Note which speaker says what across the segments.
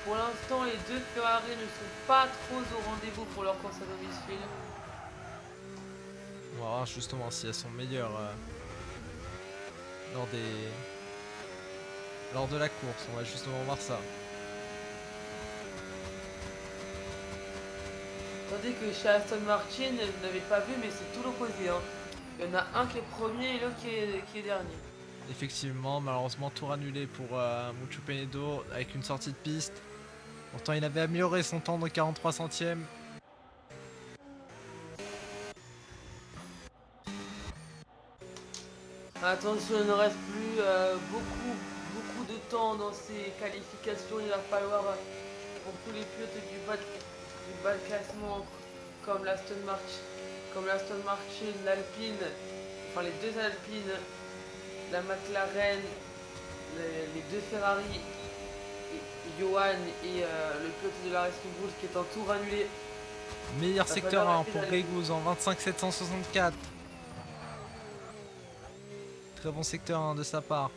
Speaker 1: Pour l'instant, les deux Ferrari ne sont pas trop au rendez-vous pour leur course à domicile.
Speaker 2: On va voir justement si elles sont meilleures lors des lors de la course. On va justement voir ça.
Speaker 1: Tandis que chez Aston Martin, vous n'avez pas vu, mais c'est tout l'opposé. Hein. Il y en a un qui est premier et l'autre qui est dernier.
Speaker 2: Effectivement, malheureusement, tour annulé pour Mucho Penedo avec une sortie de piste. Pourtant, il avait amélioré son temps de 43 centièmes.
Speaker 1: Attention, il ne reste plus beaucoup de temps dans ces qualifications. Il va falloir, pour tous les pilotes du bas de classement, comme l'Aston Martin, l'Alpine, enfin les deux Alpines, la McLaren, les deux Ferrari, Johan et le pilote de la Racing Bull qui est en tour annulé.
Speaker 2: Meilleur
Speaker 1: Va
Speaker 2: secteur
Speaker 1: falloir
Speaker 2: 1
Speaker 1: essayer
Speaker 2: pour
Speaker 1: d'aller.
Speaker 2: Greg Goose en 25 764. Très bon secteur 1 de sa part.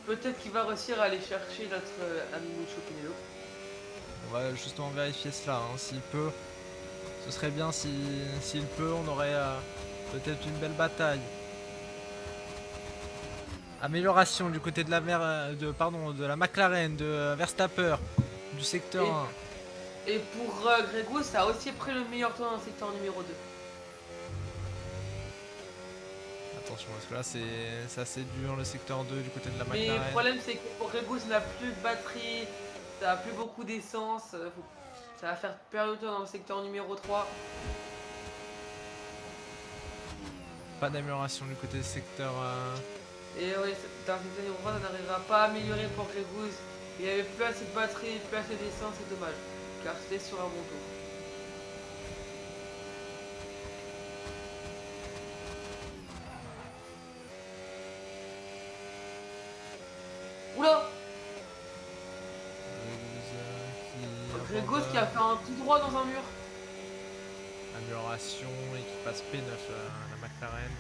Speaker 1: Peut-être qu'il va réussir à aller chercher notre ami Micho Pinello.
Speaker 2: On va justement vérifier cela. Hein. S'il peut, ce serait bien s'il peut, on aurait peut-être une belle bataille. Amélioration du côté de la de la McLaren, de Verstappen, du secteur
Speaker 1: Et,
Speaker 2: 1.
Speaker 1: et pour Grego, ça a aussi pris le meilleur temps dans le secteur numéro 2.
Speaker 2: Attention, parce que là c'est assez dur le secteur 2 du côté de la
Speaker 1: Mais le
Speaker 2: McLaren.
Speaker 1: problème, c'est que pour Grego, ça n'a plus de batterie, ça n'a plus beaucoup d'essence. Ça va faire perdre le temps dans le secteur numéro 3.
Speaker 2: Pas d'amélioration du côté du secteur.
Speaker 1: Et oui, dans le secteur numéro 3, ça n'arrivera pas à améliorer pour Grego. Il n'y avait plus assez de batterie, plus assez d'essence, c'est dommage. Car c'était sur un bon tour. Oula! Grego qui a fait un tout droit dans un mur.
Speaker 2: Amélioration et qui passe P9 la McLaren.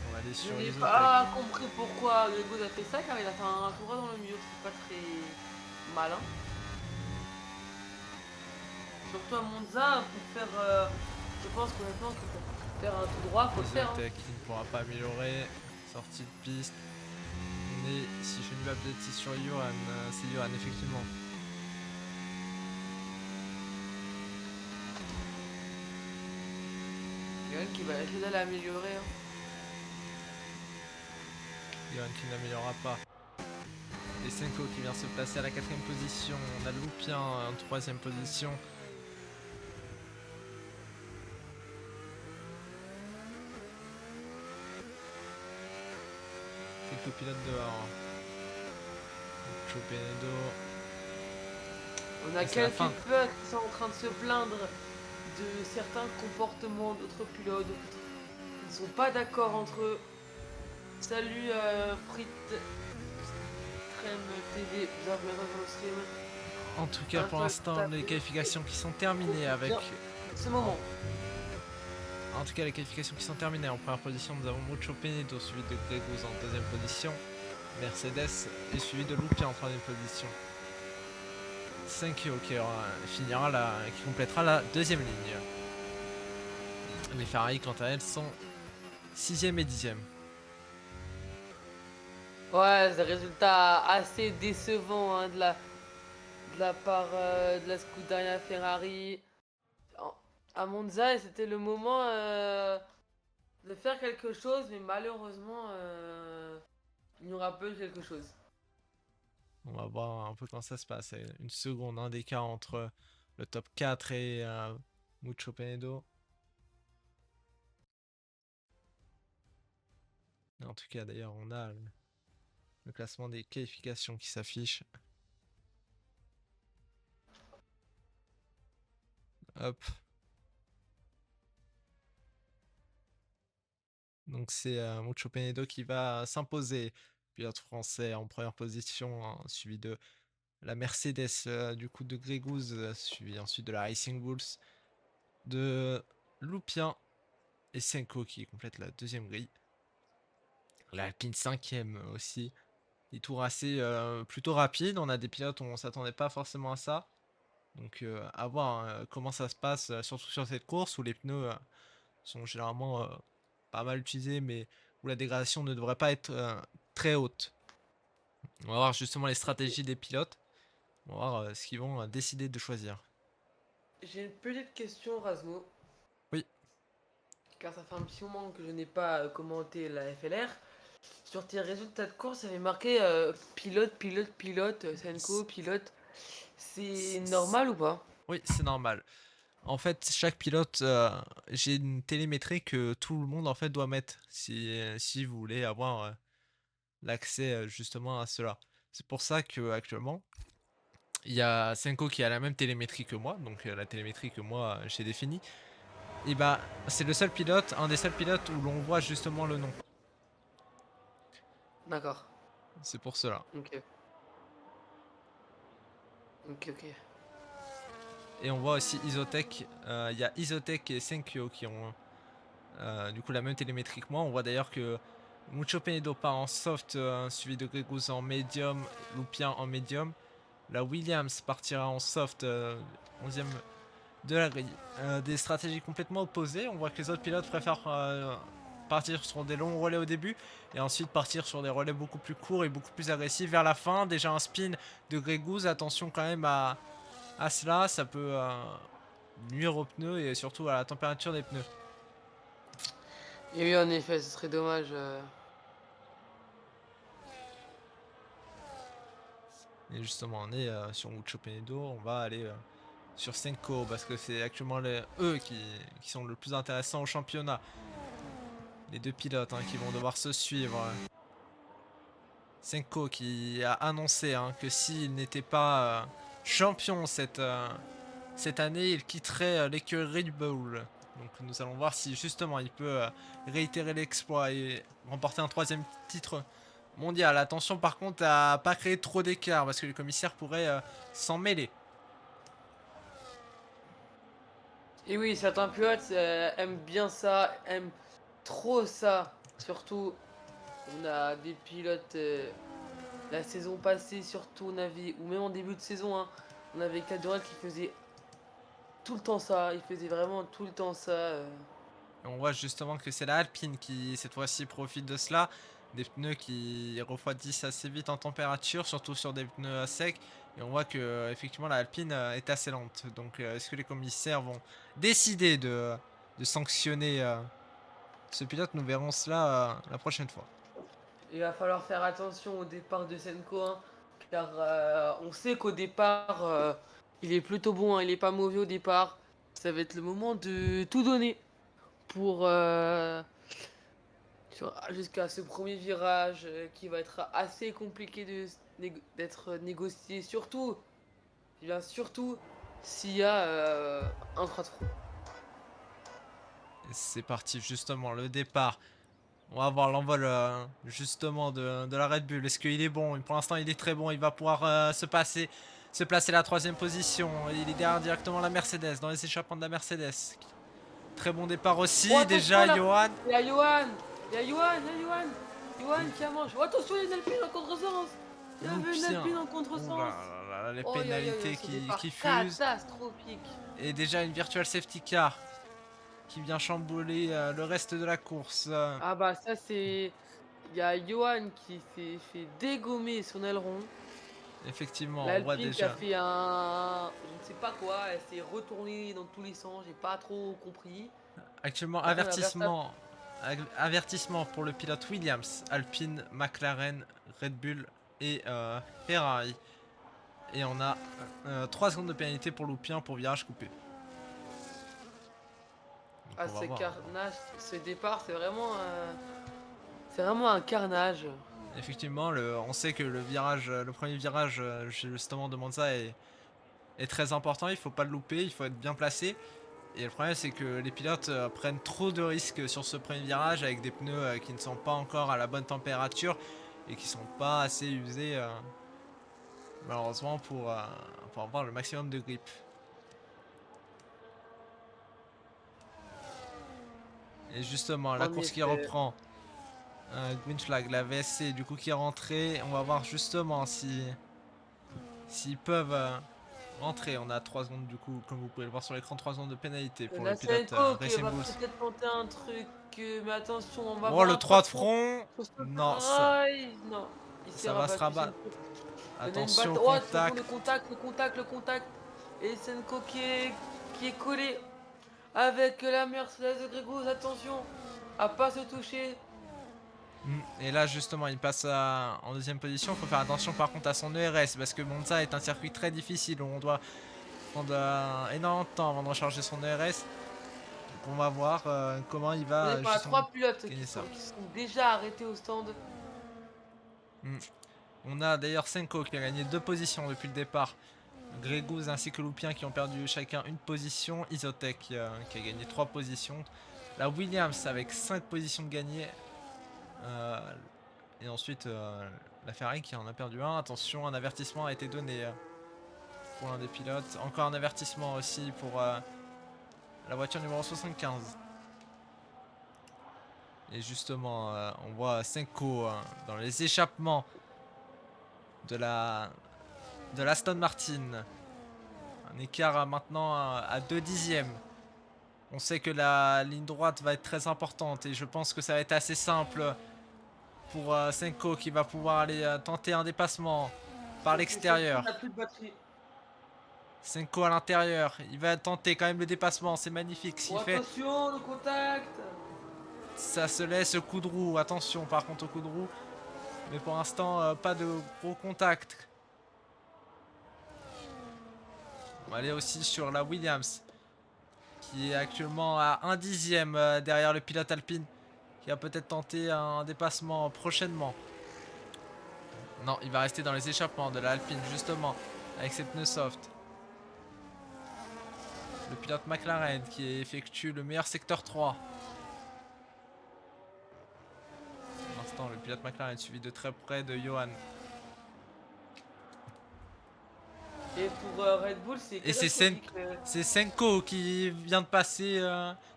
Speaker 2: On va aller
Speaker 1: Je
Speaker 2: sur
Speaker 1: n'ai
Speaker 2: l'isotech.
Speaker 1: pas compris pourquoi Grego a fait ça car il a fait un tout droit dans le mur. C'est pas très malin. Surtout à Monza, pour faire. Je pense qu'honnêtement, pour faire un tout droit, faut le faire. Hein.
Speaker 2: Isotech qui ne pourra pas améliorer. Sortie de piste. On est, si je ne pas bêtise sur Johan, c'est Johan effectivement.
Speaker 1: Yann qui va essayer d'aller améliorer. Hein.
Speaker 2: Johan qui n'améliorera pas. Et Senko qui vient se placer à la 4ème position. On a Loupien en 3ème position. Quelques pilotes dehors. Chopenedo.
Speaker 1: On a
Speaker 2: Et c'est la
Speaker 1: quelques
Speaker 2: fin.
Speaker 1: pilotes qui sont en train de se plaindre de certains comportements d'autres pilotes. Ils ne sont pas d'accord entre eux. Salut Frites Crème TV, bienvenue dans le stream.
Speaker 2: En tout cas, pour l'instant, les qualifications qui sont terminées avec.
Speaker 1: Ce moment.
Speaker 2: En tout cas, les qualifications qui sont terminées en première position, nous avons Mucho Penedo suivi de Gregos en 2ème position. Mercedes est suivi de Lupia en 3ème position. 5 qui qui complétera la 2ème ligne. Les Ferrari, quant à elles, sont 6ème et 10ème.
Speaker 1: Ouais, c'est un résultat assez décevant hein, de la part de la Scuderia Ferrari. À Monza, c'était le moment de faire quelque chose, mais malheureusement, il n'y aura pas eu quelque chose.
Speaker 2: On va voir un peu comment ça se passe. Une seconde d'écart entre le top 4 et Mucho Penedo. En tout cas, d'ailleurs, on a le classement des qualifications qui s'affiche. Hop. Donc c'est Mucho Penedo qui va s'imposer. Pilote français en première position, hein, suivi de la Mercedes du coup de Grégouze, suivi ensuite de la Racing Bulls, de Loupien et Senko qui complète la 2ème grille. L'Alpine 5ème aussi. des tours assez plutôt rapides. On a des pilotes, on s'attendait pas forcément à ça. Donc à voir hein, comment ça se passe, surtout sur cette course où les pneus sont généralement pas mal utilisés, mais où la dégradation ne devrait pas être très haute. On va voir justement les stratégies des pilotes. On va voir ce qu'ils vont décider de choisir.
Speaker 1: J'ai une petite question, Rasmo,
Speaker 2: Oui,
Speaker 1: car ça fait un petit moment que je n'ai pas commenté la FLR. Sur tes résultats de course, ça avait marqué pilote, pilote, pilote, Senko,
Speaker 2: c-
Speaker 1: pilote. C'est
Speaker 2: c-
Speaker 1: normal ou pas?
Speaker 2: oui, c'est normal. En fait, chaque pilote, j'ai une télémétrie que tout le monde en fait doit mettre si vous voulez avoir l'accès justement à cela. C'est pour ça que actuellement, il y a Senko qui a la même télémétrie que moi, donc la télémétrie que moi j'ai définie. Et bah, c'est le seul pilote, un des seuls pilotes où l'on voit justement le nom.
Speaker 1: D'accord.
Speaker 2: C'est pour cela.
Speaker 1: Ok. Ok, ok.
Speaker 2: Et on voit aussi Isotech. Il y a Isotech et Senkyo qui ont du coup la même télémétrie que moi. On voit d'ailleurs que Mucho Penedo part en soft, suivi de Gregus en medium, Lupien en medium. La Williams partira en soft, 11e de la grille. Des stratégies complètement opposées. On voit que les autres pilotes préfèrent partir sur des longs relais au début et ensuite partir sur des relais beaucoup plus courts et beaucoup plus agressifs vers la fin. Déjà un spin de Gregus. Attention quand même à cela. Ça peut nuire aux pneus et surtout à la température des pneus.
Speaker 1: Et oui, en effet, ce serait dommage.
Speaker 2: Et justement, on est sur Mucho Penedo. On va aller sur Senko parce que c'est actuellement eux qui sont le plus intéressants au championnat. Les deux pilotes hein, qui vont devoir se suivre. Senko qui a annoncé hein, que s'il n'était pas champion cette année, il quitterait l'écurie Red Bull. Donc nous allons voir si justement il peut réitérer l'exploit et remporter un troisième titre mondial. Attention par contre à pas créer trop d'écart parce que le commissaire pourrait s'en mêler.
Speaker 1: Et oui, certains pilotes aiment bien ça, aiment trop ça. Surtout, on a des pilotes la saison passée, surtout on avait, ou même en début de saison, hein, on avait Cadorel qui faisait tout le temps ça. Il faisait vraiment tout le temps ça.
Speaker 2: Et on voit justement que c'est la Alpine qui cette fois-ci profite de cela. Des pneus qui refroidissent assez vite en température, surtout sur des pneus secs. Et on voit que effectivement la Alpine est assez lente. Donc est-ce que les commissaires vont décider de sanctionner ce pilote? Nous verrons cela la prochaine fois.
Speaker 1: Il va falloir faire attention au départ de Senko, hein, car on sait qu'au départ, il est plutôt bon, hein, il est pas mauvais au départ. Ça va être le moment de tout donner pour jusqu'à ce premier virage qui va être assez compliqué d'être négocié, surtout, bien surtout s'il y a un trou de fond.
Speaker 2: Et c'est parti justement le départ. On va voir l'envol justement de la Red Bull. Est-ce qu'il est bon? Pour l'instant, il est très bon. Il va pouvoir se placer à la troisième position. Il est derrière directement la Mercedes, dans les échappements de la Mercedes. Très bon départ
Speaker 1: Oh
Speaker 2: aussi.
Speaker 1: attention
Speaker 2: Déjà,
Speaker 1: là,
Speaker 2: Johan.
Speaker 1: il y a Johan, il y a Johan, il y a Johan, Johan qui a mangé. Oh, attention, il y a une Alpine en contresens. Il y avait une
Speaker 2: Loupien.
Speaker 1: Alpine en
Speaker 2: Ouh
Speaker 1: contresens.
Speaker 2: là là, les
Speaker 1: Oh, aïe, aïe, aïe,
Speaker 2: pénalités
Speaker 1: ce départ
Speaker 2: qui fusent.
Speaker 1: catastrophique.
Speaker 2: Et déjà une virtual safety car qui vient chambouler le reste de la course.
Speaker 1: Ah bah ça c'est... Il y a Johan qui s'est fait dégommer son aileron.
Speaker 2: Effectivement, on voit
Speaker 1: L'Alpine qui a
Speaker 2: déjà.
Speaker 1: fait un... Je ne sais pas quoi, elle s'est retournée dans tous les sens, j'ai pas trop compris.
Speaker 2: Actuellement,
Speaker 1: Après on a Verstappen.
Speaker 2: avertissement pour le pilote Williams, Alpine, McLaren, Red Bull et Ferrari. Et on a 3 secondes de pénalité pour Loupien pour virage coupé. Donc
Speaker 1: Ah
Speaker 2: on va
Speaker 1: ce
Speaker 2: voir.
Speaker 1: carnage, ce départ c'est vraiment... C'est vraiment un carnage.
Speaker 2: Effectivement, on sait que le premier virage, justement de Monza est très important. Il faut pas le louper, il faut être bien placé. Et le problème, c'est que les pilotes prennent trop de risques sur ce premier virage avec des pneus qui ne sont pas encore à la bonne température et qui sont pas assez usés, malheureusement, pour avoir le maximum de grip. Et justement, la
Speaker 1: En
Speaker 2: course qui
Speaker 1: effet.
Speaker 2: reprend. Green Flag, la VSC du coup qui est rentrée. On va voir justement si s'ils peuvent rentrer. On a 3 secondes du coup, comme vous pouvez le voir sur l'écran, 3 secondes de pénalité pour le
Speaker 1: La
Speaker 2: pilote
Speaker 1: Senko qui
Speaker 2: Racing
Speaker 1: va
Speaker 2: Bulls.
Speaker 1: peut-être tenter un truc, mais attention, on va
Speaker 2: Oh,
Speaker 1: voir
Speaker 2: le
Speaker 1: un
Speaker 2: 3 de
Speaker 1: patron.
Speaker 2: front. Non,
Speaker 1: Aïe, non, il s'est
Speaker 2: ça va se
Speaker 1: rabattu
Speaker 2: rabattre.
Speaker 1: Senko. Il y en a une
Speaker 2: Attention au
Speaker 1: bataille. Oh, attention,
Speaker 2: contact.
Speaker 1: le contact. Et Senko qui est collé avec la Mercedes de Grégouze. Attention à pas se toucher.
Speaker 2: Et là justement il passe en deuxième position. Il faut faire attention par contre à son ERS parce que Monza est un circuit très difficile où on doit prendre énormément de temps avant de recharger son ERS. Donc on va voir comment il
Speaker 1: On est
Speaker 2: va
Speaker 1: par à
Speaker 2: justement
Speaker 1: 3 pilotes
Speaker 2: gagner ça.
Speaker 1: qui sont déjà arrêtés au stand.
Speaker 2: On a d'ailleurs Senko qui a gagné 2 positions depuis le départ. Grégouze ainsi que Loupien qui ont perdu chacun une position. Isotech qui a gagné 3 positions. La Williams avec 5 positions de gagné. Et ensuite la Ferrari qui en a perdu un. Attention, un avertissement a été donné pour l'un des pilotes. Encore un avertissement aussi pour la voiture numéro 75. Et justement, on voit Senko dans les échappements de l'Aston Martin. Un écart maintenant à 2 dixièmes. On sait que la ligne droite va être très importante et je pense que ça va être assez simple pour Senko qui va pouvoir aller tenter un dépassement par l'extérieur. Senko à l'intérieur, il va tenter quand même le dépassement, c'est magnifique. S'il fait,
Speaker 1: attention, le contact.
Speaker 2: ça se laisse coup de roue. Attention par contre au coup de roue. Mais pour l'instant, pas de gros contact. On va aller aussi sur la Williams qui est actuellement à 1 dixième derrière le pilote Alpine qui va peut-être tenter un dépassement prochainement. Non, il va rester dans les échappements de la Alpine justement avec ses pneus soft. Le pilote McLaren qui effectue le meilleur secteur 3. Pour l'instant, le pilote McLaren suivi de très près de Johan.
Speaker 1: Et pour Red Bull,
Speaker 2: c'est Senko qui vient de passer,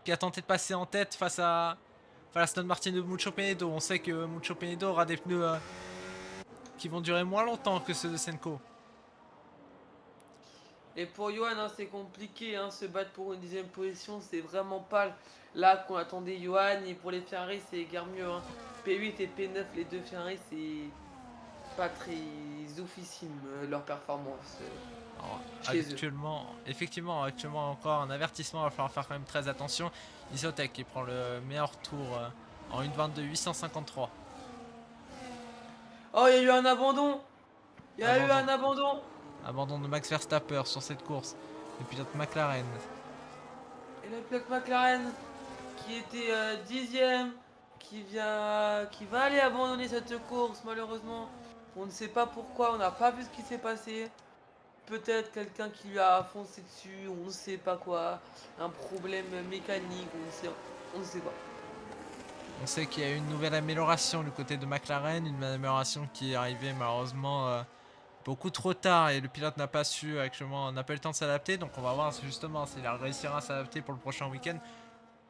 Speaker 2: qui a tenté de passer en tête face à Aston Martin de Mucho Penedo. On sait que Mucho Penedo aura des pneus qui vont durer moins longtemps que ceux de Senko.
Speaker 1: Et pour Johan, hein, c'est compliqué, hein, se battre pour une 10e position, c'est vraiment pas là qu'on attendait Johan. Et pour les Ferrari, c'est guère mieux. Hein. P8 et P9, les deux Ferrari, c'est pas très oufissime leur performance.
Speaker 2: Effectivement, actuellement encore un avertissement, il va falloir faire quand même très attention. Isotech qui prend le meilleur tour en 1.22.853.
Speaker 1: Oh, il y a eu un abandon. Il y a eu un abandon.
Speaker 2: Abandon de Max Verstappen sur cette course. Le pilote McLaren.
Speaker 1: Et le pilote McLaren qui était 10e, qui va aller abandonner cette course malheureusement. On ne sait pas pourquoi, on n'a pas vu ce qui s'est passé. Peut-être quelqu'un qui lui a foncé dessus, on ne sait pas quoi. Un problème mécanique, on ne sait pas.
Speaker 2: On sait qu'il y a eu une nouvelle amélioration du côté de McLaren, une amélioration qui est arrivée malheureusement beaucoup trop tard et le pilote n'a pas su actuellement, n'a pas eu le temps de s'adapter. Donc on va voir justement s'il réussira à s'adapter pour le prochain week-end.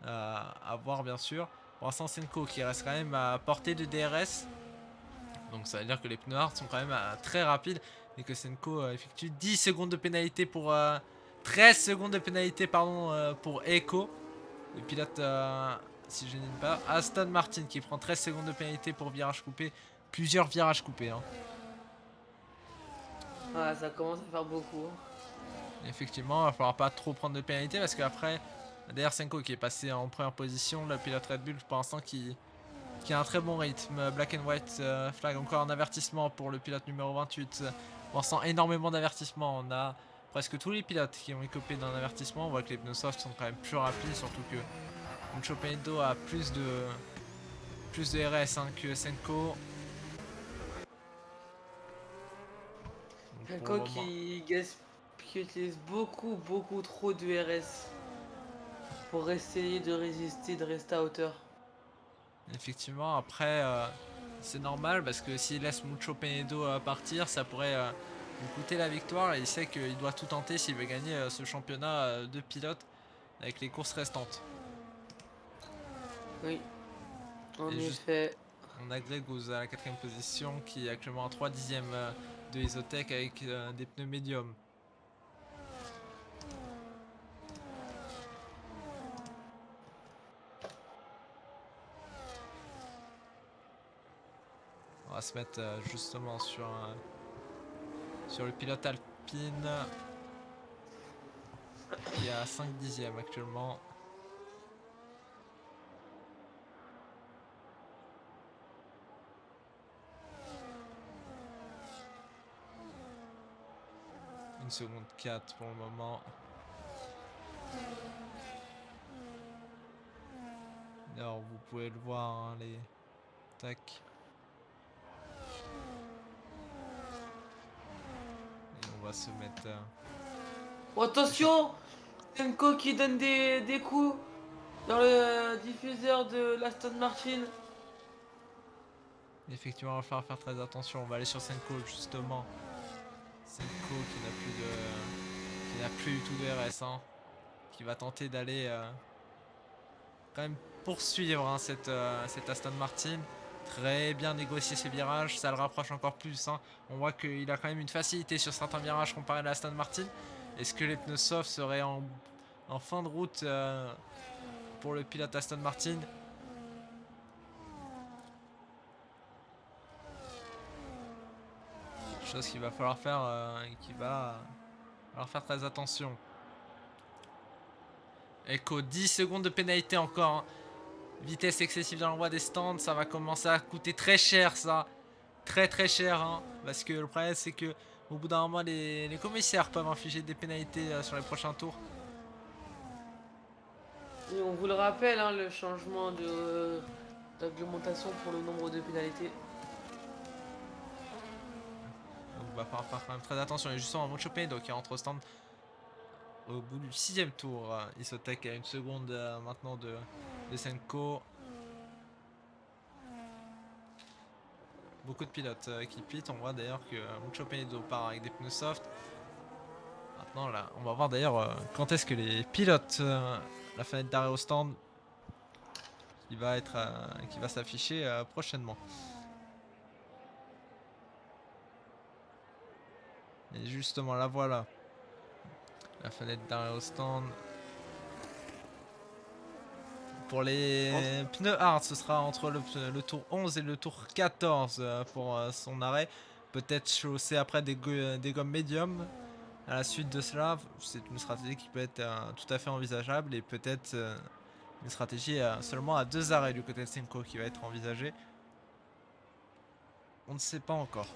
Speaker 2: À voir bien sûr. Pour l'instant Senko qui reste quand même à portée de DRS. Donc ça veut dire que les pneus hard sont quand même très rapides et que Senko effectue 10 secondes de pénalité pour 13 secondes de pénalité pardon pour Echo. Le pilote si je ne dis pas Aston Martin qui prend 13 secondes de pénalité pour virage coupé. Plusieurs virages coupés hein.
Speaker 1: Ah, ça commence à faire beaucoup.
Speaker 2: Effectivement, il va falloir pas trop prendre de pénalité parce qu'après, d'ailleurs Senko qui est passé en première position, le pilote Red Bull pour l'instant qui a un très bon rythme. Black and white flag, encore un avertissement pour le pilote numéro 28. On sent énormément d'avertissements. On a presque tous les pilotes qui ont écopé d'un avertissement. On voit que les pneus soft sont quand même plus rapides, surtout que Mucho Penedo a plus de RS hein, que Senko.
Speaker 1: Senko qui utilise beaucoup trop de RS pour essayer de résister, de rester à hauteur.
Speaker 2: Effectivement, après c'est normal parce que s'il laisse Mucho Penedo partir, ça pourrait lui coûter la victoire et il sait qu'il doit tout tenter s'il veut gagner ce championnat de pilote avec les courses restantes.
Speaker 1: Oui, en effet.
Speaker 2: On a Gregouz à la 4ème position qui est actuellement à 3 dixièmes de Isotech avec des pneus médiums. On va se mettre justement sur le pilote Alpine qui est à 5 dixièmes actuellement. Une seconde 4 pour le moment. Alors vous pouvez le voir, hein, les tac. Et on va se mettre.
Speaker 1: Oh, attention! Senko qui donne des coups dans le diffuseur de l'Aston Martin.
Speaker 2: Effectivement, il va falloir faire très attention. On va aller sur Senko justement. Senko qui n'a plus du tout de RS, hein, qui va tenter d'aller quand même poursuivre, hein, cette Aston Martin. Très bien négocier ses virages, ça le rapproche encore plus, hein. On voit qu'il a quand même une facilité sur certains virages comparé à l'Aston Martin. Est-ce que les pneus soft seraient en fin de route pour le pilote Aston Martin? Chose qu'il va falloir faire falloir faire très attention. Echo, 10 secondes de pénalité encore, hein. Vitesse excessive dans l'envoi des stands, ça va commencer à coûter très cher, ça. Très très cher, hein. Parce que le problème c'est que au bout d'un moment les commissaires peuvent infliger des pénalités sur les prochains tours.
Speaker 1: Et on vous le rappelle, hein, le changement d'augmentation pour le nombre de pénalités.
Speaker 2: Donc il va falloir faire quand même très attention. Et justement, Moncho Penedo qui rentre au stand au bout du 6ème tour. Isotech à 1 seconde maintenant de Senko. Beaucoup de pilotes qui pitent. On voit d'ailleurs que Moncho Penedo part avec des pneus soft. Maintenant là, on va voir d'ailleurs quand est-ce que les pilotes, la fenêtre d'arrêt au stand qui va s'afficher prochainement. Et justement, la voilà. La fenêtre d'arrêt au stand. Pour les pneus hard, ce sera entre le tour 11 et le tour 14 pour son arrêt. Peut-être chausser après des gommes médium. À la suite de cela, c'est une stratégie qui peut être tout à fait envisageable et peut-être une stratégie seulement à 2 arrêts du côté de Senko qui va être envisagée. On ne sait pas encore.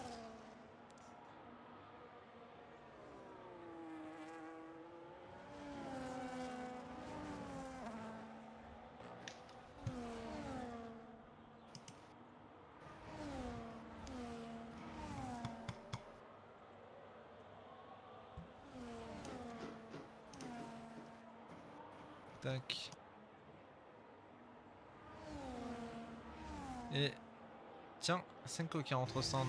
Speaker 2: Tac. Et tiens, Senko qui rentre au stand.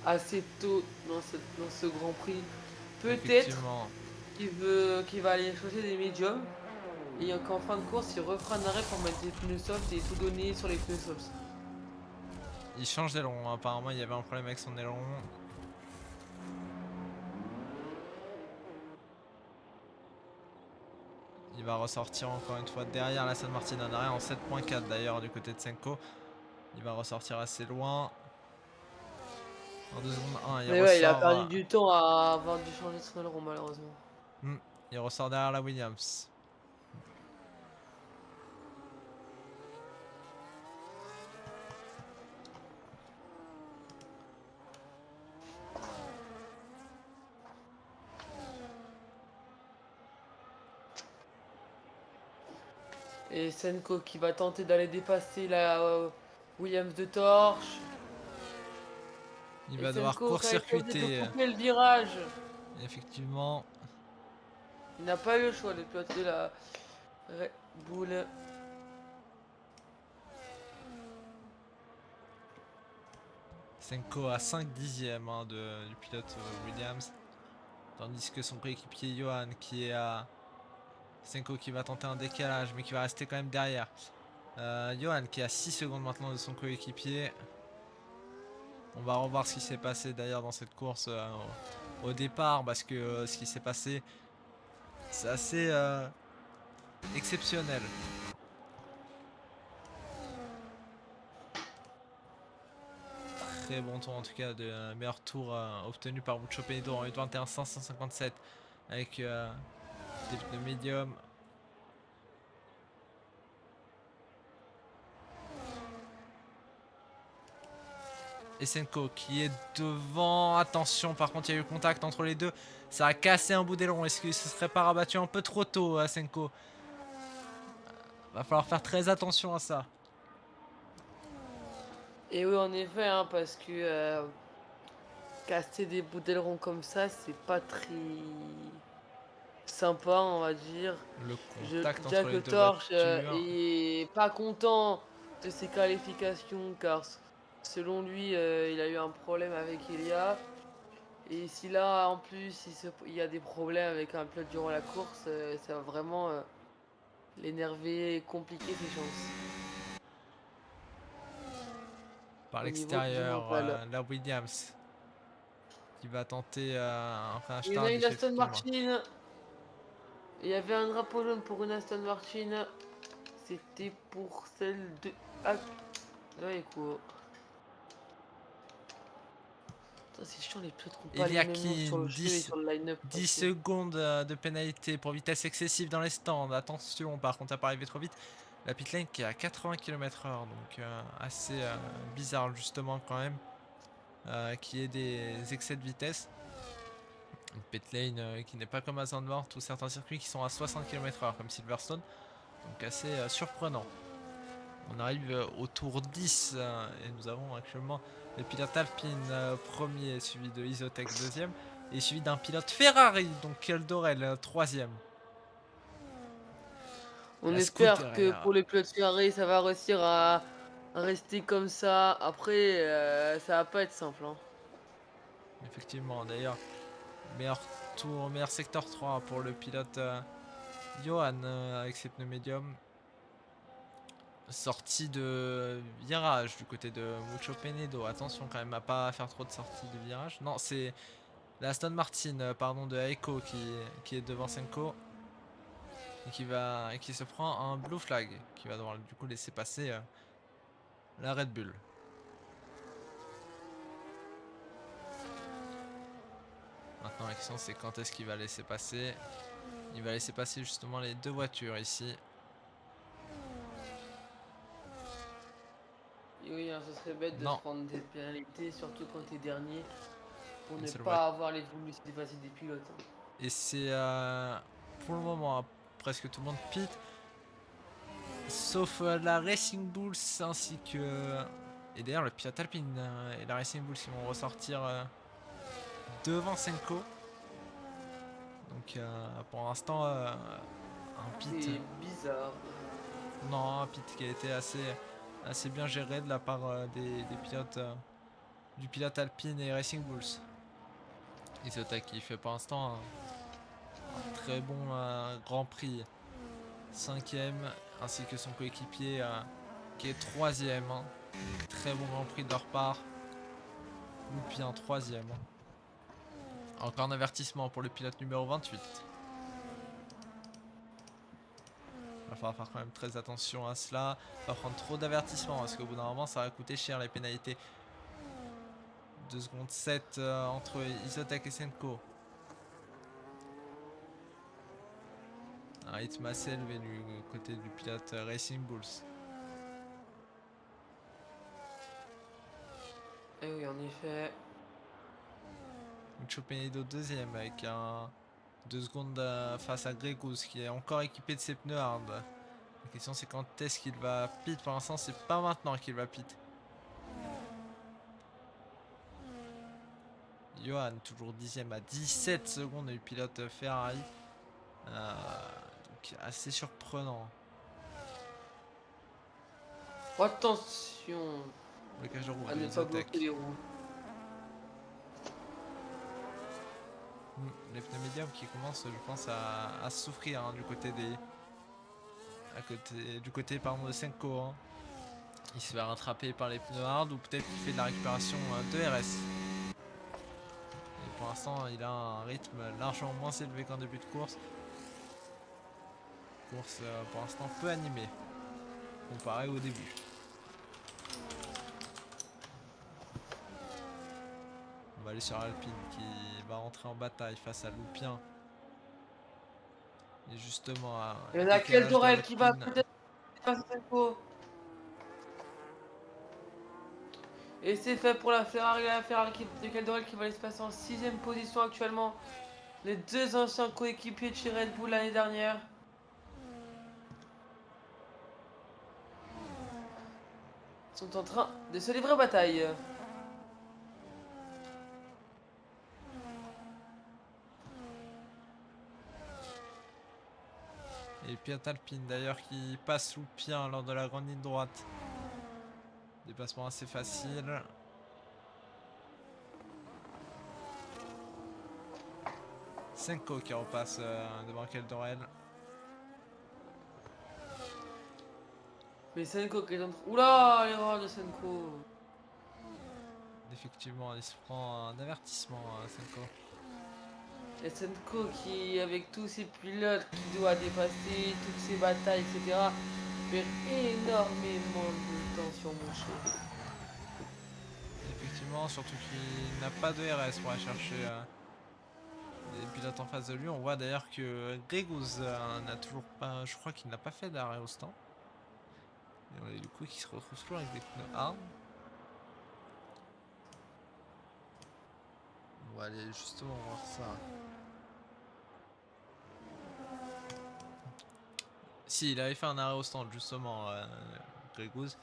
Speaker 1: Assez tôt dans ce Grand Prix. Peut-être
Speaker 2: Effectivement.
Speaker 1: qu'il va aller chercher des médiums. Et qu'en fin de course, il refera un arrêt pour mettre des pneus soft et tout donner sur les pneus soft.
Speaker 2: Il change d'aileron. Apparemment, il y avait un problème avec son aileron. Il va ressortir encore une fois derrière la Aston Martin, un arrêt en 7.4 d'ailleurs du côté de Senko. Il va ressortir assez loin. En 2 secondes 1, il
Speaker 1: Mais
Speaker 2: ressort.
Speaker 1: ouais, il a perdu du temps à avoir dû changer son aileron malheureusement.
Speaker 2: Il ressort derrière la Williams.
Speaker 1: Et Senko qui va tenter d'aller dépasser la Williams de torche.
Speaker 2: Il va devoir court-circuiter.
Speaker 1: Couper le virage.
Speaker 2: Effectivement.
Speaker 1: Il n'a pas eu le choix, le pilote de la Red Bull.
Speaker 2: Senko à 5 dixièmes du pilote Williams. Tandis que son coéquipier Johan qui est à... Senko qui va tenter un décalage mais qui va rester quand même derrière. Johan qui est à 6 secondes maintenant de son coéquipier. On va revoir ce qui s'est passé d'ailleurs dans cette course au départ, parce que ce qui s'est passé, c'est assez exceptionnel. Très bon tour en tout cas, de meilleur tour obtenu par Mucho Penedo en 8.21 557 avec des pneus médium. Esenko qui est devant. Attention, par contre, il y a eu contact entre les deux. Ça a cassé un bout d'aileron. Est-ce qu'il se serait pas rabattu un peu trop tôt, Esenko? Va falloir faire très attention à ça.
Speaker 1: Et oui, en effet, hein, parce que casser des bouts d'aileron comme ça, c'est pas très sympa, on va dire.
Speaker 2: Le contact entre
Speaker 1: Jack
Speaker 2: les deux
Speaker 1: Torch
Speaker 2: voitures.
Speaker 1: est pas content de ses qualifications car selon lui, il a eu un problème avec Elia. Et si là, en plus, il y a des problèmes avec un pilote durant la course, ça va vraiment l'énerver et compliquer ses chances
Speaker 2: Par
Speaker 1: au niveau du
Speaker 2: l'extérieur,
Speaker 1: mental.
Speaker 2: la Williams qui va tenter un frein
Speaker 1: Il y en a une
Speaker 2: tardif
Speaker 1: Aston
Speaker 2: effectivement.
Speaker 1: Martin. Il y avait un drapeau jaune pour une Aston Martin. C'était pour celle de... Ah, ouais, quoi. C'est chiant, les pilotes qui n'ont pas les mêmes noms sur
Speaker 2: Eliakim,
Speaker 1: le jeu et sur le line-up.
Speaker 2: 10 secondes de pénalité pour vitesse excessive dans les stands. Attention, par contre, à pas arriver trop vite. La pit lane qui est à 80 km/h, donc assez bizarre justement quand même, qu'il y ait des excès de vitesse. Une pit lane qui n'est pas comme à Zandvoort ou certains circuits qui sont à 60 km/h comme Silverstone, donc assez surprenant. On arrive au tour 10 et nous avons actuellement le pilote Alpine premier, suivi de Isotech deuxième, et suivi d'un pilote Ferrari, donc Eldorel troisième.
Speaker 1: On
Speaker 2: La
Speaker 1: espère que
Speaker 2: Scuderia.
Speaker 1: pour les pilotes Ferrari, ça va réussir à rester comme ça. Après, ça va pas être simple, hein.
Speaker 2: Effectivement, d'ailleurs, meilleur tour, meilleur secteur 3 pour le pilote Johan avec ses pneus médiums. Sortie de virage du côté de Mucho Penedo. Attention quand même à pas faire trop de sorties de virage. Non, c'est la Aston Martin pardon, de Aiko qui est devant Senko. Et qui se prend un blue flag. Qui va devoir du coup laisser passer la Red Bull. Maintenant la question c'est quand est-ce qu'il va laisser passer. Il va laisser passer justement les deux voitures ici.
Speaker 1: Et oui, hein, ce serait bête de se
Speaker 2: Non,
Speaker 1: prendre des pénalités, surtout quand t'es dernier, pour
Speaker 2: une
Speaker 1: ne
Speaker 2: seule voiture.
Speaker 1: pas avoir les publicités faciles des pilotes, hein.
Speaker 2: Et c'est pour le moment presque tout le monde pit. Sauf la Racing Bulls ainsi que... Et d'ailleurs le pilote Alpine et la Racing Bulls qui vont ressortir devant Senko. Donc pour l'instant un pit...
Speaker 1: C'est bizarre.
Speaker 2: Non, un pit qui a été assez bien géré de la part des pilotes... du pilote Alpine et Racing Bulls. Isota qui fait pour l'instant un très bon Grand Prix. 5ème, ainsi que son coéquipier qui est 3ème. Hein. Très bon Grand Prix de leur part. Loupi en 3ème. Encore un avertissement pour le pilote numéro 28. Il va falloir faire quand même très attention à cela. Pas prendre trop d'avertissements parce qu'au bout d'un moment ça va coûter cher les pénalités. 2 secondes 7 entre Isotech et Senko. Un rythme assez élevé du côté du pilote Racing Bulls.
Speaker 1: Et oui, en effet.
Speaker 2: Mucho Penedo deuxième avec un 2 secondes face à Gregus qui est encore équipé de ses pneus hard. La question c'est quand est-ce qu'il va pit. Pour l'instant c'est pas maintenant qu'il va pit. Johan toujours 10ème à 17 secondes du pilote Ferrari. Donc assez surprenant.
Speaker 1: Attention
Speaker 2: Le cage de roue
Speaker 1: à
Speaker 2: de
Speaker 1: ne pas bloquer
Speaker 2: Isotech.
Speaker 1: les roues.
Speaker 2: Les pneus médiums qui commencent je pense à souffrir hein, du côté du côté pardon, de Senko. Hein. Il se fait rattraper par les pneus hard ou peut-être qu'il fait de la récupération de RS. Et pour l'instant, il a un rythme largement moins élevé qu'en début de course. Course pour l'instant peu animée comparé au début. On va aller sur Alpine qui va rentrer en bataille face à Loupien. Et justement,
Speaker 1: Il y en a Keldorel qui va peut-être passer Senko. Et c'est fait pour la Ferrari de Keldorel qui va aller se passer en 6ème position actuellement. Les deux anciens coéquipiers de chez Red Bull l'année dernière. Sont en train de se livrer bataille.
Speaker 2: Et Piat Alpine d'ailleurs qui passe Loupien lors de la grande ligne droite. Déplacement assez facile. Senko qui repasse devant Keldorel.
Speaker 1: Mais Senko qui est en train... Oula, l'erreur de Senko.
Speaker 2: Effectivement, il se prend un avertissement, Senko.
Speaker 1: Et Senko qui, avec tous ses pilotes qui doit dépasser, toutes ses batailles, etc., perd énormément de temps sur mon show.
Speaker 2: Effectivement, surtout qu'il n'a pas de RS pour aller chercher les pilotes en face de lui. On voit d'ailleurs que Gregouz n'a toujours pas, je crois qu'il n'a pas fait d'arrêt au stand. Et du coup, qui se retrouve toujours avec des pneus hard. On va aller justement voir ça. Si, il avait fait un arrêt au stand justement, Gregouz.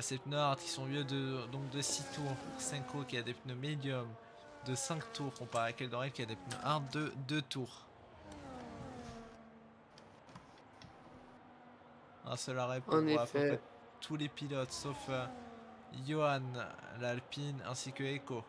Speaker 2: Ces pneus hard qui sont mieux donc de 6 tours. Senko qui a des pneus médium de 5 tours comparé à Keldorel qui a des pneus hard de 2 tours. Un seul arrêt pour à peu près tous les pilotes sauf Johan, l'Alpine ainsi que Echo.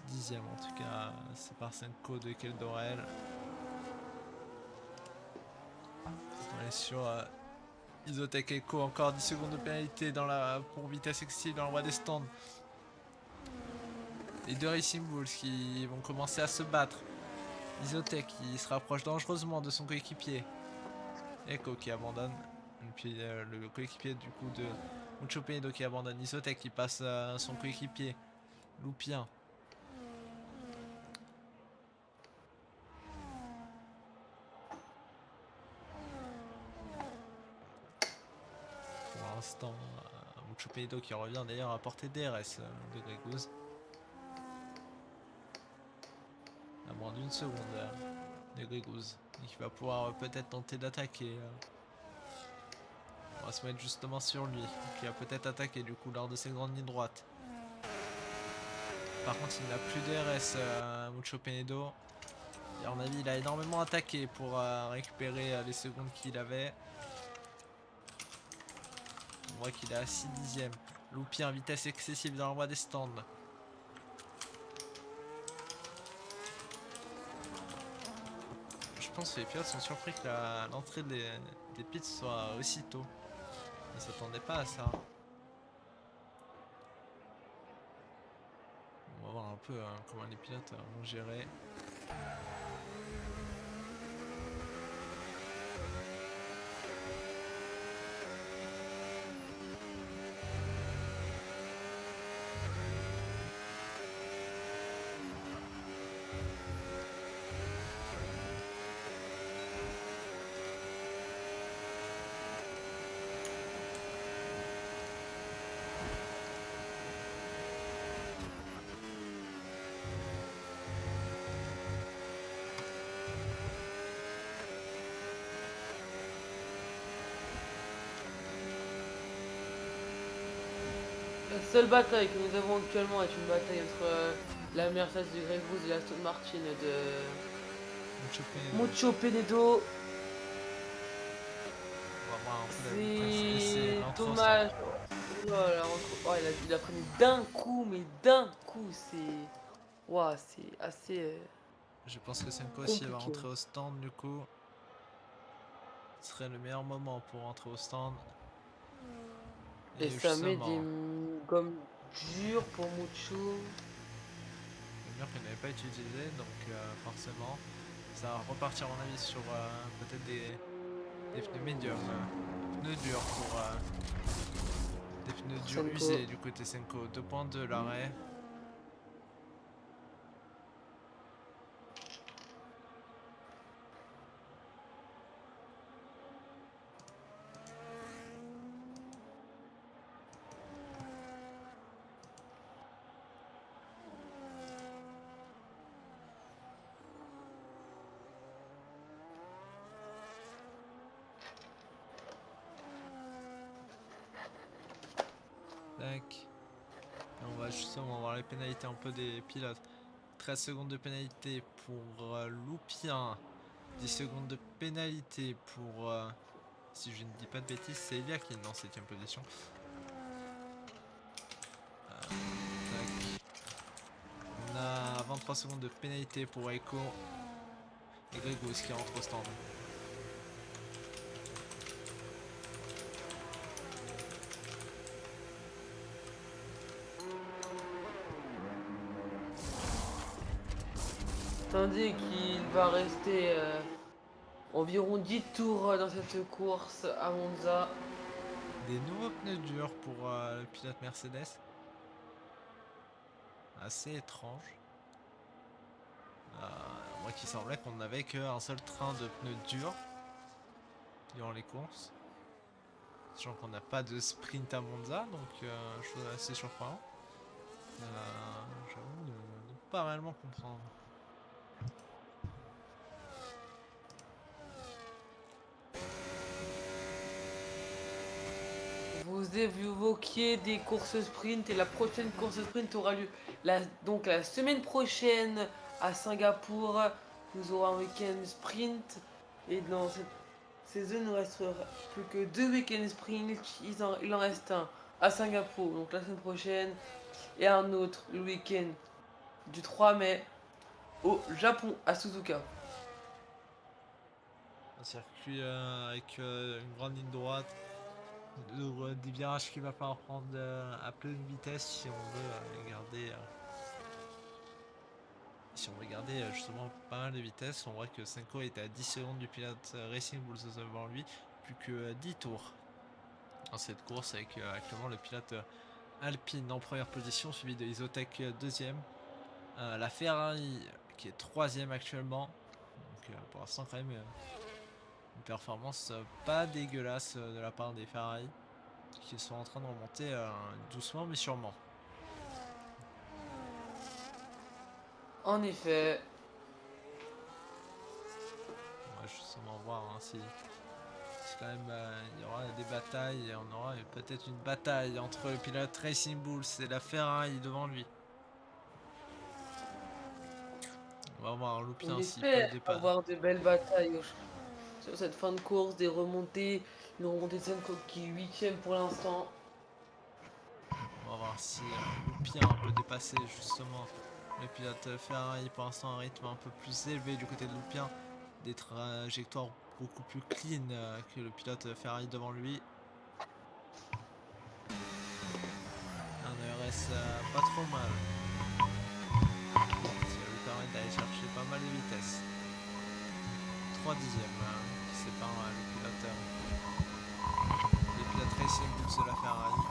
Speaker 2: Dixième en tout cas, c'est par Senko de Keldorel. On est sur Isotech Echo, encore 10 secondes de pénalité pour vitesse excessive dans le roi des stands. Les deux Racing Bulls qui vont commencer à se battre. Isotech qui se rapproche dangereusement de son coéquipier. Echo qui abandonne. Et puis le coéquipier du coup de Mucho Penedo qui abandonne. Isotech qui passe son coéquipier Loupien. Pour l'instant, Mucho Penedo qui revient d'ailleurs à portée DRS de Gregouz. À moins d'une seconde de Gregouz. Et qui va pouvoir peut-être tenter d'attaquer. On va se mettre justement sur lui. Qui va peut-être attaquer du coup lors de ses grandes lignes droites. Par contre, il n'a plus de RS, Mucho Penedo. Et à mon avis, il a énormément attaqué pour récupérer les secondes qu'il avait. On voit qu'il est à 6 dixièmes. Loupien, vitesse excessive dans le roi des stands. Je pense que les pilotes sont surpris que l'entrée des pits soit aussitôt. Ils ne s'attendaient pas à ça. On va voir un peu comment les pilotes vont gérer.
Speaker 1: La seule bataille que nous avons actuellement est une bataille entre la Mercedes de Gregouz et la Aston Martin de Mucho Penedo.
Speaker 2: On va voir un peu l'entrée rentré au stand.
Speaker 1: dommage. Oh là là, oh, il a freiné d'un coup, mais d'un coup, c'est. Ouah, c'est assez
Speaker 2: Je pense que Senko aussi va
Speaker 1: compliqué.
Speaker 2: rentrer au stand du coup. Ce serait le meilleur moment pour rentrer au stand.
Speaker 1: Et
Speaker 2: Et
Speaker 1: ça met des
Speaker 2: justement,
Speaker 1: gommes dures pour Mucho.
Speaker 2: le mur qu'il n'avait pas utilisé, donc forcément, ça va repartir à mon avis sur peut-être des pneus médiums, pneus durs pour des pneus durs
Speaker 1: Senko.
Speaker 2: usés du côté Senko. 2.2 l'arrêt. Tac. Et on va justement voir les pénalités un peu des pilotes. 13 secondes de pénalité pour Loupien. 10 secondes de pénalité pour, si je ne dis pas de bêtises, c'est Elia qui est en 7ème position. Tac. On a 23 secondes de pénalité pour Echo et Grégos qui rentre au stand.
Speaker 1: Tandis qu'il va rester environ 10 tours dans cette course à Monza.
Speaker 2: Des nouveaux pneus durs pour le pilote Mercedes. Assez étrange. Moi qui semblait qu'on n'avait qu'un seul train de pneus durs durant les courses. Sachant qu'on n'a pas de sprint à Monza, donc chose assez surprenante. J'avoue ne pas réellement comprendre.
Speaker 1: Vous évoquiez des courses sprint et la prochaine course sprint aura lieu donc la semaine prochaine à Singapour. Nous aurons un week-end sprint et dans cette saison il ne restera plus que 2 week-ends sprint. Il en reste un à Singapour, donc la semaine prochaine, et un autre le week-end du 3 mai au Japon à Suzuka.
Speaker 2: Un circuit avec une grande ligne droite, des virages qu'il va falloir prendre à pleine vitesse si on veut garder justement pas mal de vitesse. On voit que Senko était à 10 secondes du pilote Racing Bulls devant lui, plus que 10 tours dans cette course avec actuellement le pilote Alpine en première position suivi de Isotech deuxième, la Ferrari qui est troisième actuellement, donc pour l'instant quand même une performance pas dégueulasse de la part des Ferrari qui sont en train de remonter doucement mais sûrement.
Speaker 1: En effet,
Speaker 2: On va justement voir si quand même il y aura des batailles et on aura peut-être une bataille entre le pilote Racing Bulls et la Ferrari devant lui. On va voir Loupien
Speaker 1: on
Speaker 2: s'il peut
Speaker 1: espère
Speaker 2: dépasser.
Speaker 1: avoir de belles batailles sur cette fin de course, des remontées, une remontée de Senko qui est 8ème pour l'instant.
Speaker 2: On va voir si Loupien peut dépasser justement le pilote Ferrari. Pour l'instant un rythme un peu plus élevé du côté de Loupien, des trajectoires beaucoup plus clean que le pilote Ferrari devant lui. Un ERS pas trop mal, ça lui permet d'aller chercher pas mal de vitesse. 3 dixièmes qui séparent le pilote Racing Bulls de la Ferrari.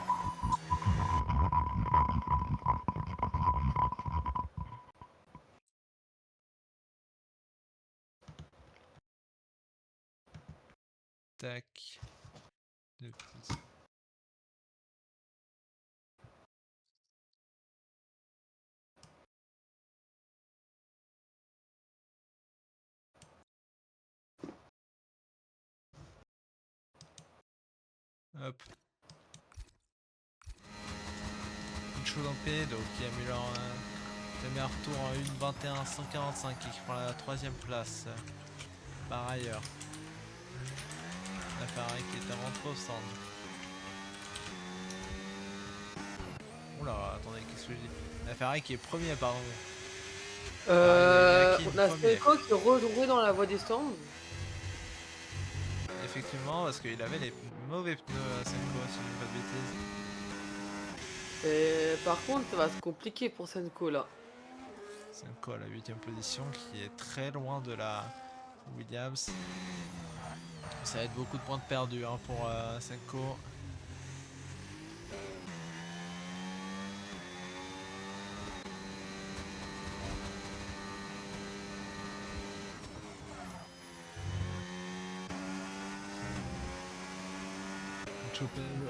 Speaker 2: Tac. Hop. Une chose en pédo qui améliore le meilleur tour en 1.21.145 et qui prend la 3ème place. Par ailleurs, la Ferrari qui était rentrée au stand. Oula, attendez, qu'est-ce que je dis? La Ferrari qui est premier, pardon.
Speaker 1: On a
Speaker 2: premier.
Speaker 1: Seiko qui est rejoué dans la voie des stands.
Speaker 2: Effectivement, parce qu'il avait les mauvais pneus, Senko, si je ne dis pas de bêtises.
Speaker 1: Et par contre, ça va se compliquer pour Senko là.
Speaker 2: Senko à la 8ème position, qui est très loin de la Williams. Ça va être beaucoup de points de perdus pour Senko.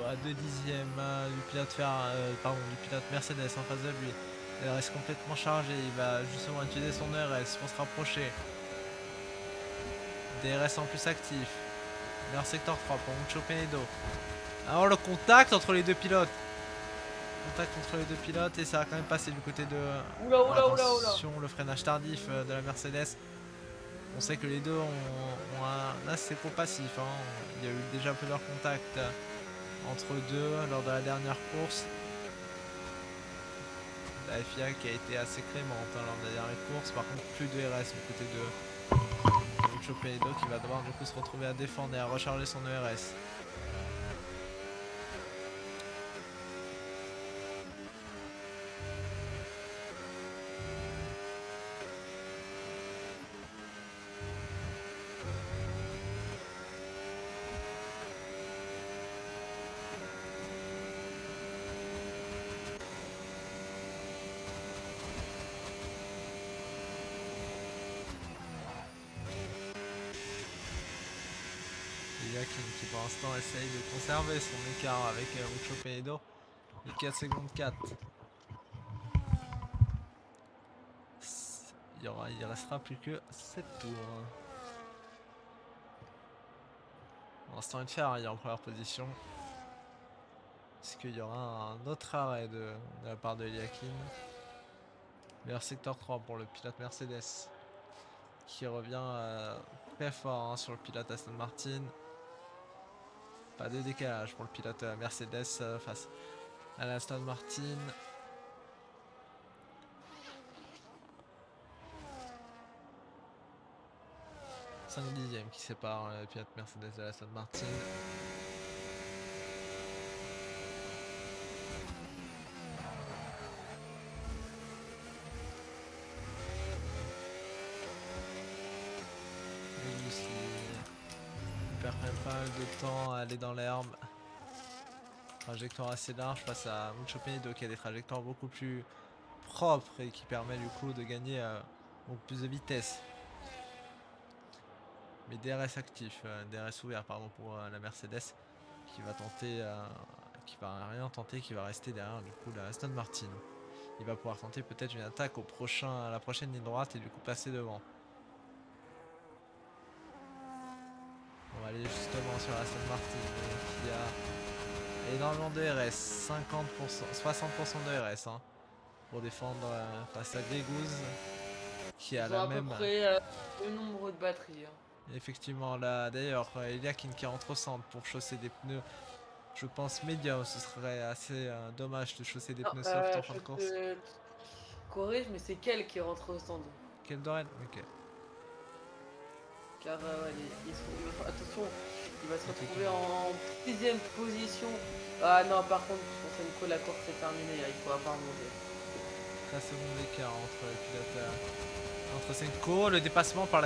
Speaker 2: À 2 dixièmes du pilote du pilote Mercedes en face de lui. Il reste complètement chargé, il va justement utiliser son ERS pour se rapprocher. DRS en plus actif. Meilleur secteur 3 pour Mucho Penedo. Alors le contact entre les deux pilotes. Contact entre les deux pilotes et ça va quand même passer du côté de... Attention, le freinage tardif de la Mercedes. On sait que les deux ont un assez gros passif. Il y a eu déjà plusieurs contacts entre deux lors de la dernière course. La FIA qui a été assez clémente lors de la dernière course. Par contre, plus de RS du côté de Mucho Penedo qui va devoir du coup se retrouver à défendre et à recharger son ERS. Qui pour l'instant essaye de conserver son écart avec Mucho Penedo. Et 4 secondes 4. Il restera plus que 7 tours. Pour l'instant une Ferrari en première position. Est-ce qu'il y aura un autre arrêt de la part de Eliakim? Meilleur secteur 3 pour le pilote Mercedes. Qui revient très fort sur le pilote Aston Martin. Pas de décalage pour le pilote Mercedes face à l'Aston Martin. 5 dixièmes qui séparent le pilote Mercedes de l'Aston Martin. Il perd quand même pas mal de temps à aller dans l'herbe. Trajectoire assez large face à Mucho Penedo qui a des trajectoires beaucoup plus propres et qui permet du coup de gagner beaucoup plus de vitesse. Mais DRS actif, DRS ouvert pardon pour la Mercedes qui va tenter, qui va rien tenter, qui va rester derrière du coup la Aston Martin. Il va pouvoir tenter peut-être une attaque à la prochaine ligne droite et du coup passer devant. On va aller justement sur la Aston Martin qui a énormément de RS, 60% de RS pour défendre face à Gregouz qui a la même...
Speaker 1: à peu près le nombre de batteries.
Speaker 2: Effectivement, là d'ailleurs, Eliakim qui rentre au centre pour chausser des pneus, je pense médium, ce serait assez dommage de chausser des pneus soft en fin de course.
Speaker 1: Je corrige, mais c'est quel qui rentre au stand?
Speaker 2: Quel Doren? Ok.
Speaker 1: Car attention, il va se retrouver en 6ème position. Ah non, par contre, pour Senko, la course est terminée, il faut avoir monté.
Speaker 2: 13 secondes d'écart entre les pilotes, entre Senko, le dépassement par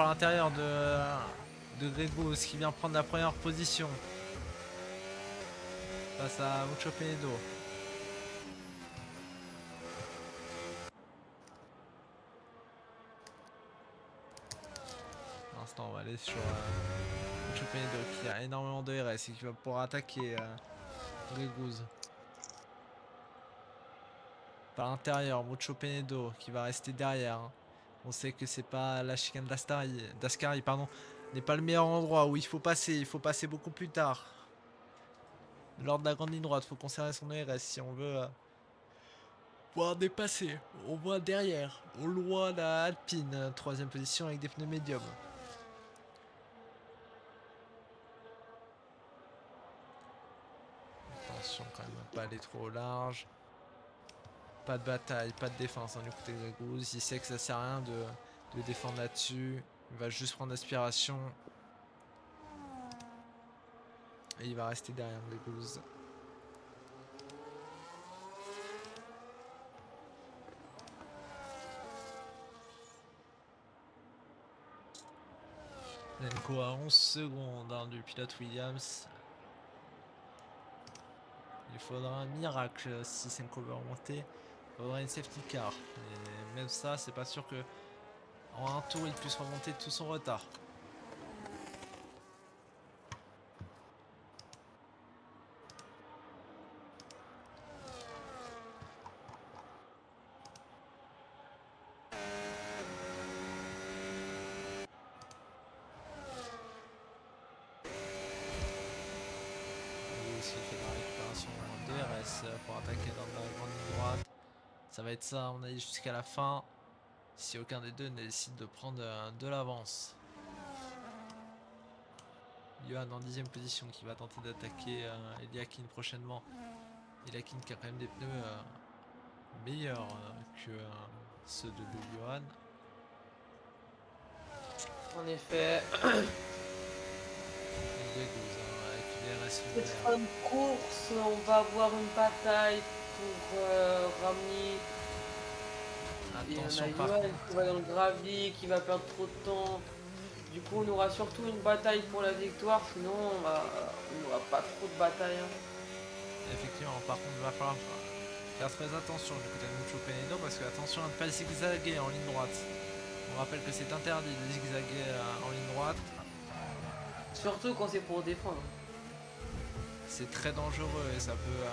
Speaker 2: l'intérieur de Gregouz qui vient prendre la première position face à Mucho Penedo. Pour l'instant, on va aller sur Mucho Penedo qui a énormément de RS et qui va pouvoir attaquer Gregouz. Par l'intérieur, Mucho Penedo qui va rester derrière. On sait que c'est pas la chicane d'Ascari, pardon, n'est pas le meilleur endroit où il faut passer beaucoup plus tard. Lors de la grande ligne droite, il faut conserver son ERS si on veut pouvoir dépasser. On voit derrière, au loin la Alpine, 3ème position avec des pneus médiums. Attention quand même à pas aller trop au large. Pas de bataille, pas de défense du côté de Grégouze. Il sait que ça sert à rien de défendre là-dessus. Il va juste prendre l'aspiration. Et il va rester derrière Grégouze. Lenko à 11 secondes du pilote Williams. Il faudra un miracle si Senko veut remonter. Il faudra une safety car. Et même ça, c'est pas sûr que en un tour il puisse remonter tout son retard. Il fait la récupération DRS pour attaquer dans la grande ligne droite. Ça va être ça, on a dit jusqu'à la fin. Si aucun des deux ne décide de prendre de l'avance. Johan en 10ème position qui va tenter d'attaquer Eliakin prochainement. Eliakin qui a quand même des pneus meilleurs que ceux de Johan.
Speaker 1: En effet.
Speaker 2: Cette
Speaker 1: fin de course, on va avoir une bataille pour ramener.
Speaker 2: Attention,
Speaker 1: et on a Johan qui va dans le gravier, qui va perdre trop de temps. Du coup, on aura surtout une bataille pour la victoire, sinon on n'aura pas trop de bataille. Hein.
Speaker 2: Effectivement, par contre, il va falloir faire très attention du côté de Mucho Penedo parce que attention à ne pas zigzaguer en ligne droite. On rappelle que c'est interdit de zigzaguer en ligne droite.
Speaker 1: Surtout quand c'est pour défendre.
Speaker 2: C'est très dangereux et ça peut,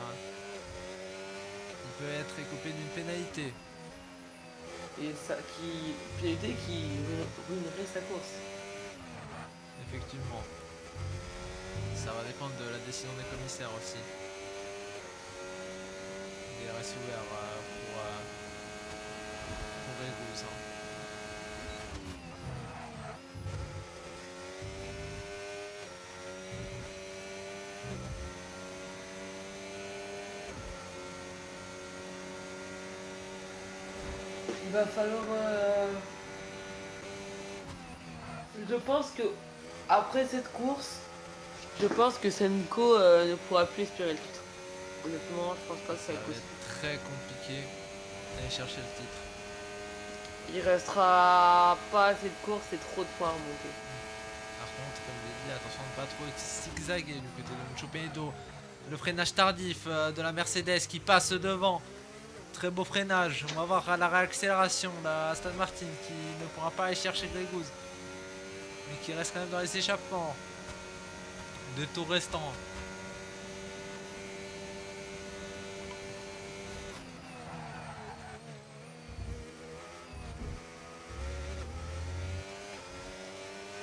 Speaker 2: il peut être écopé d'une pénalité.
Speaker 1: Et ça pénalité qui ruinerait sa course.
Speaker 2: Effectivement. Ça va dépendre de la décision des commissaires aussi. Il reste ouvert pour Grégouze.
Speaker 1: Il va falloir. Je pense que après cette course, je pense que Senko ne pourra plus espérer le titre. Honnêtement, je pense pas que ça va être
Speaker 2: très compliqué d'aller chercher le titre.
Speaker 1: Il restera pas assez de course et trop de points à remonter.
Speaker 2: Par contre, comme je l'ai dit, attention de ne pas trop zigzaguer du côté de Mucho Penedo. Le freinage tardif de la Mercedes qui passe devant. Très beau freinage. On va voir la réaccélération de Aston Martin qui ne pourra pas aller chercher Grégouze. Mais qui reste quand même dans les échappements. 2 tours restants.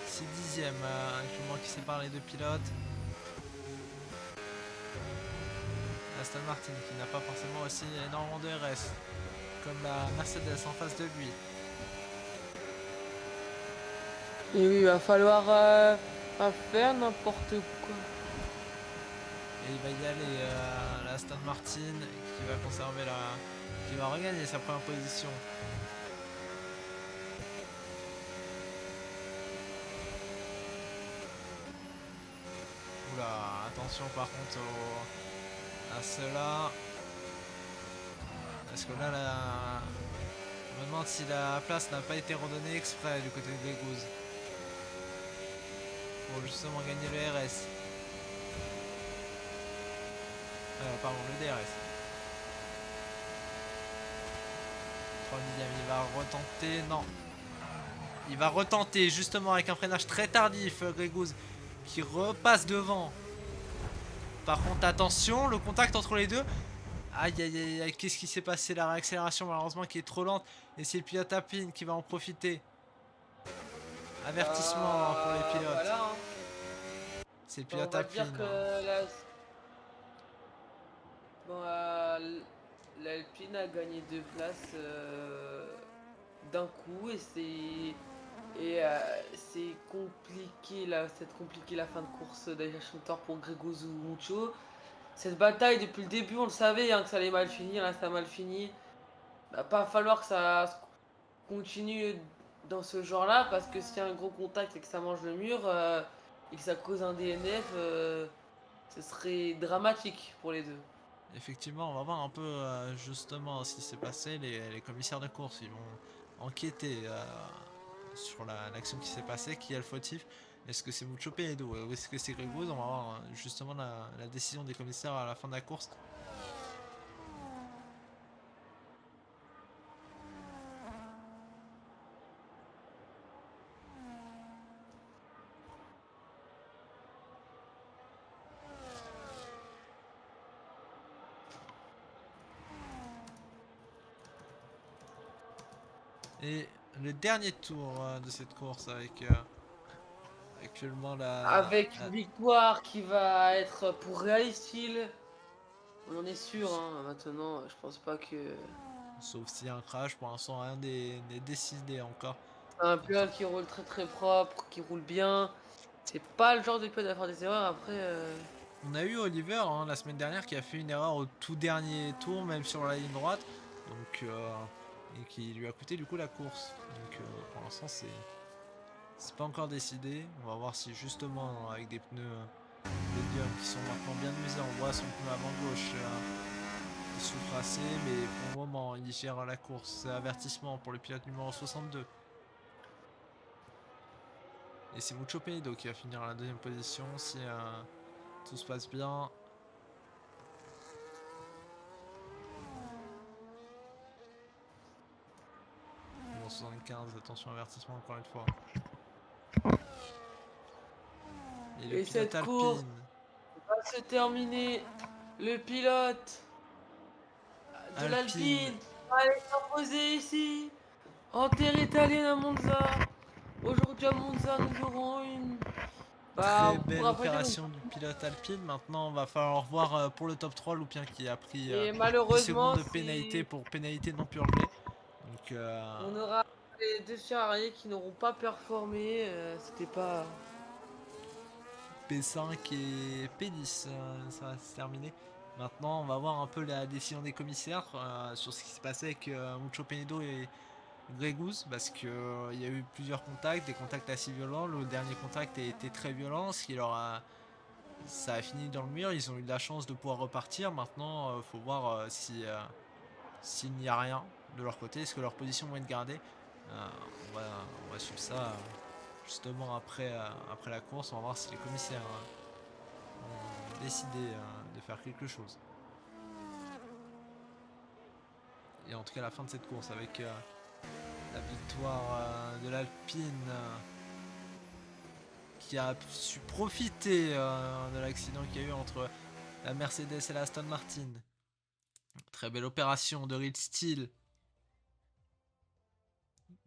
Speaker 2: C'est 10ème actuellement qui sépare les deux pilotes. Aston Martin qui n'a pas forcément aussi énormément de RS comme la Mercedes en face de lui.
Speaker 1: Et oui, il va falloir pas faire n'importe quoi.
Speaker 2: Et il va y aller la Aston Martin qui va conserver qui va regagner sa première position. Oula, attention par contre à cela. Parce que là, je me demande si la place n'a pas été redonnée exprès du côté de Grégouze. Pour justement gagner le RS. Pardon, le DRS. 3 dixièmes, il va retenter. Non. Il va retenter justement avec un freinage très tardif, Grégouze, qui repasse devant. Par contre, attention, le contact entre les deux. Aïe aïe aïe aïe, qu'est-ce qui s'est passé? La réaccélération malheureusement qui est trop lente. Et c'est le pilote Alpine qui va en profiter. Avertissement pour les pilotes.
Speaker 1: Voilà, hein.
Speaker 2: C'est le pilote Alpine.
Speaker 1: Bon, l'Alpine a gagné 2 places d'un coup et c'est compliqué là, c'est compliqué la fin de course d'ailleurs chanteur pour Grégouze ou Mucho. cette bataille depuis le début, on le savait hein, que ça allait mal finir, là ça a mal fini. Va pas falloir que ça continue dans ce genre-là, parce que s'il y a un gros contact et que ça mange le mur, et que ça cause un DNF, ce serait dramatique pour les deux.
Speaker 2: Effectivement, on va voir un peu justement ce qui s'est passé. Les commissaires de course, ils vont enquêter sur l'action qui s'est passée, qui est le fautif. Est-ce que c'est Mucho Penedo ou est-ce que c'est Greg Wood? On va voir justement la décision des commissaires à la fin de la course. Et le dernier tour de cette course avec actuellement
Speaker 1: Avec une victoire qui va être pour Rally Steel, on en est sûr hein, maintenant, je pense pas que...
Speaker 2: sauf s'il y a un crash, pour l'instant rien n'est décidé encore.
Speaker 1: C'est un pilote qui roule très très propre, qui roule bien. C'est pas le genre de pilote à faire des erreurs après.
Speaker 2: On a eu Oliver hein, la semaine dernière qui a fait une erreur au tout dernier tour, même sur la ligne droite, donc et qui lui a coûté du coup la course. Donc pour l'instant c'est pas encore décidé. On va voir si justement avec des pneus médium qui sont maintenant bien usés, on voit son pneu avant gauche qui souffre assez, mais pour le moment il gère la course. C'est avertissement pour le pilote numéro 62. Et c'est Mucho Penedo qui va finir à la deuxième position si tout se passe bien. Numéro 75, attention avertissement encore une fois. Et le
Speaker 1: Et
Speaker 2: pilote
Speaker 1: cette course
Speaker 2: Alpine.
Speaker 1: va se terminer. Le pilote de
Speaker 2: Alpine.
Speaker 1: l'Alpine va aller s'imposer ici, en terre italienne à Monza. Aujourd'hui à Monza, nous aurons une. Bah,
Speaker 2: Très
Speaker 1: on
Speaker 2: belle
Speaker 1: pourra pas dire une.
Speaker 2: opération du pilote Alpine. Maintenant, on va falloir voir pour le top 3 Loupien qui a pris
Speaker 1: Et
Speaker 2: 10 secondes
Speaker 1: malheureusement,
Speaker 2: de pénalité pour pénalité non purgée. Donc,
Speaker 1: on aura les deux Ferrari qui n'auront pas performé. C'était pas.
Speaker 2: P5 et P10, ça va se terminer. Maintenant, on va voir un peu la décision des commissaires sur ce qui s'est passé avec Mucho Penedo et Gregouz, parce qu'il il y a eu plusieurs contacts, des contacts assez violents. Le dernier contact a été très violent, ce qui leur a ça a fini dans le mur. Ils ont eu de la chance de pouvoir repartir. Maintenant, faut voir s'il n'y a rien de leur côté. Est-ce que leur position va être gardée? Euh, on va suivre ça justement après la course. On va voir si les commissaires ont décidé de faire quelque chose. Et en tout cas, la fin de cette course avec la victoire de l'Alpine. Qui a su profiter de l'accident qu'il y a eu entre la Mercedes et la Aston Martin. Très belle opération de Real Steel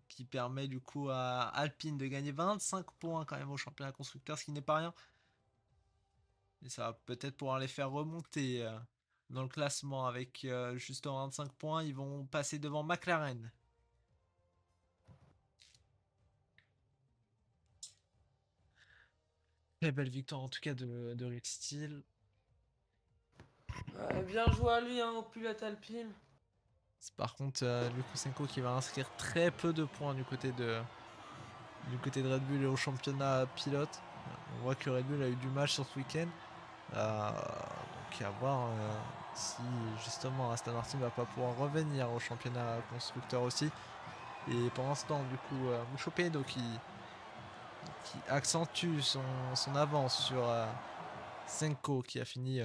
Speaker 2: qui permet du coup à Alpine de gagner 25 points quand même au championnat constructeur, ce qui n'est pas rien. Et ça va peut-être pouvoir les faire remonter dans le classement avec justement 25 points. Ils vont passer devant McLaren. Très belle victoire en tout cas de Real Steel.
Speaker 1: Bien joué à lui, hein, au pilote Alpine.
Speaker 2: C'est par contre Lukashenko qui va inscrire très peu de points du côté de Red Bull et au championnat pilote. On voit que Red Bull a eu du mal sur ce week-end. Donc à voir si justement Aston Martin va pas pouvoir revenir au championnat constructeur aussi. Et pour l'instant du coup Mucho Penedo qui accentue son avance sur Senko qui a fini